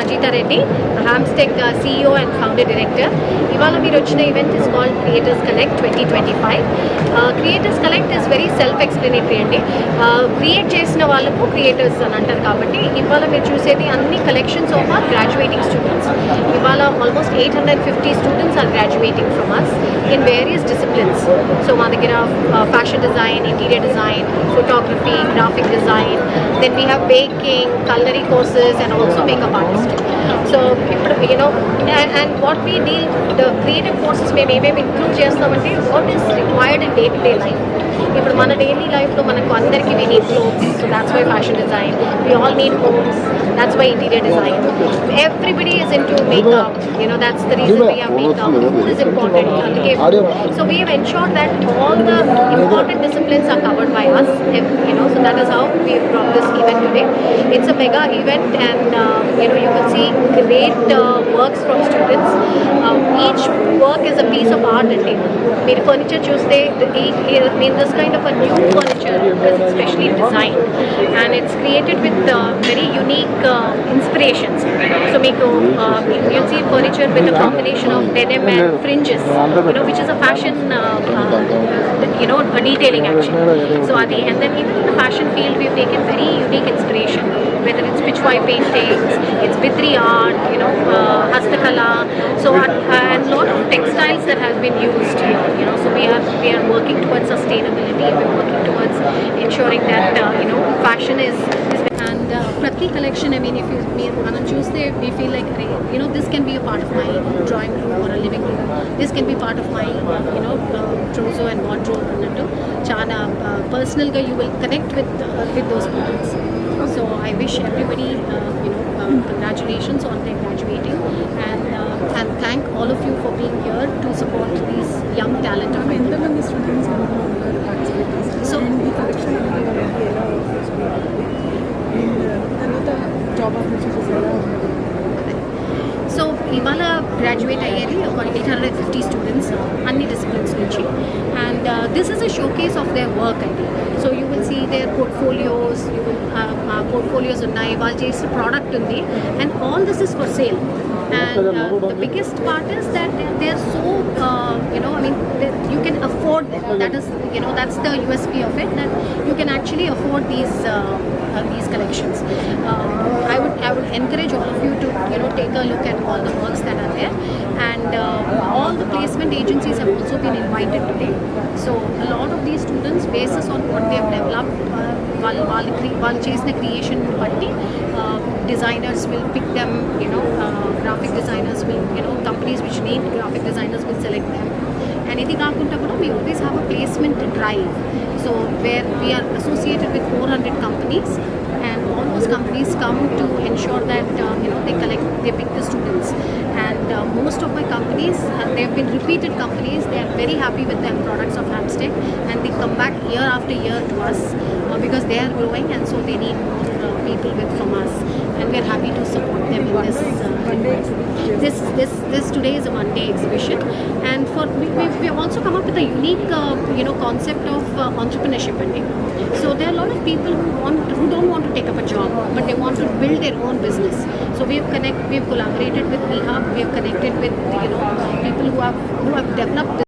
Ajita Reddy, Hamstech CEO and founder director. Ivala meer ochina event is called Creators Connect 2025. Creators Connect is very self-explanatory andi. Create chesina vallaku creators అని అంటారు కాబట్టి ఇవాళ మీరు చూసేది అన్ని collections of our graduating students. ఇవాళ almost 850 students are graduating from us in various disciplines. So మా దగ్గర fashion design, interior design, photography, graphic design, then we have baking, culinary courses and also makeup artist. So you know, and what we deal, the creative courses maybe include చేస్తామంటే what is required in day-to-day life. ఇప్పుడు మన daily లైఫ్లో మనకు అందరికీ we need clothes, so that's why fashion design. We all need homes, that's why interior design. Everybody is into makeup, you know, that's the reason we have makeup. Food is important, so we have ensured that all the important disciplines are covered by us, you know, so that is how we have brought this event today. It's a mega event and you know, you will see great works from students. Each work is a piece of art and మీరు furniture చూస్తే in this kind of a new furniture because it's specially designed and it's created with very unique inspirations. So you'll see furniture with a combination of denim and fringes, you know, which is a fashion you know, a detailing action. So and then even in the fashion field we've taken very unique inspiration, whether it's pitchwai paintings, it's Bidri art, you know, hastakala, so and lot of textiles that have been used here, you know, so we are working towards sustainability, we're working towards ensuring that you know, fashion is and prati collection, I mean, if you మనం చూస్తే we feel like, you know, this can be a part of my drawing room or a living room, this can be part of my you know, trousseau and wardrobe అన్నట్టు చాలా personal-గా you will connect with those moments. So I wish everybody you know, congratulations on their graduating and thank all of you for being here to support these young talent of Hyderabad. So the collection job so ఇవాళ graduate అయ్యేది ఒక 850 students అన్ని disciplines నుంచి and this is a showcase of their work అండి. So you will see their portfolios, portfolios ఉన్నాయి, వాళ్ళు చేసిన product ఉంది and all this is for sale. And the biggest part is that they are so you know, I mean, you can afford them. That is, you know, that's the USP of it, that you can actually afford these collections. I would encourage all of you to, you know, take a look at all the works that are there, and all the placement agencies have also been invited today. So a lot of these students, basis on what they have developed, వాళ్ళు చేసిన creation బట్టి designers will pick them, you know, graphic designers will, you know, companies which need graphic designers will select them. And ఇది కాకుండా కూడా we always have a placement drive, so where we are associated with 400 companies and all those companies come to ensure that you know, they pick the students. And most of my companies, they have been repeated companies, they are very happy with the products of Hamstech and they come back year after year to us because they are growing and so they need more people from us, and we are happy to support them in this today is a one-day exhibition. And for we have also come up with a unique you know, concept of entrepreneurship. So there are a lot of people who don't want to take up a job but they want to build their own business. So we have collaborated with eHub, we have connected with, you know, people who have developed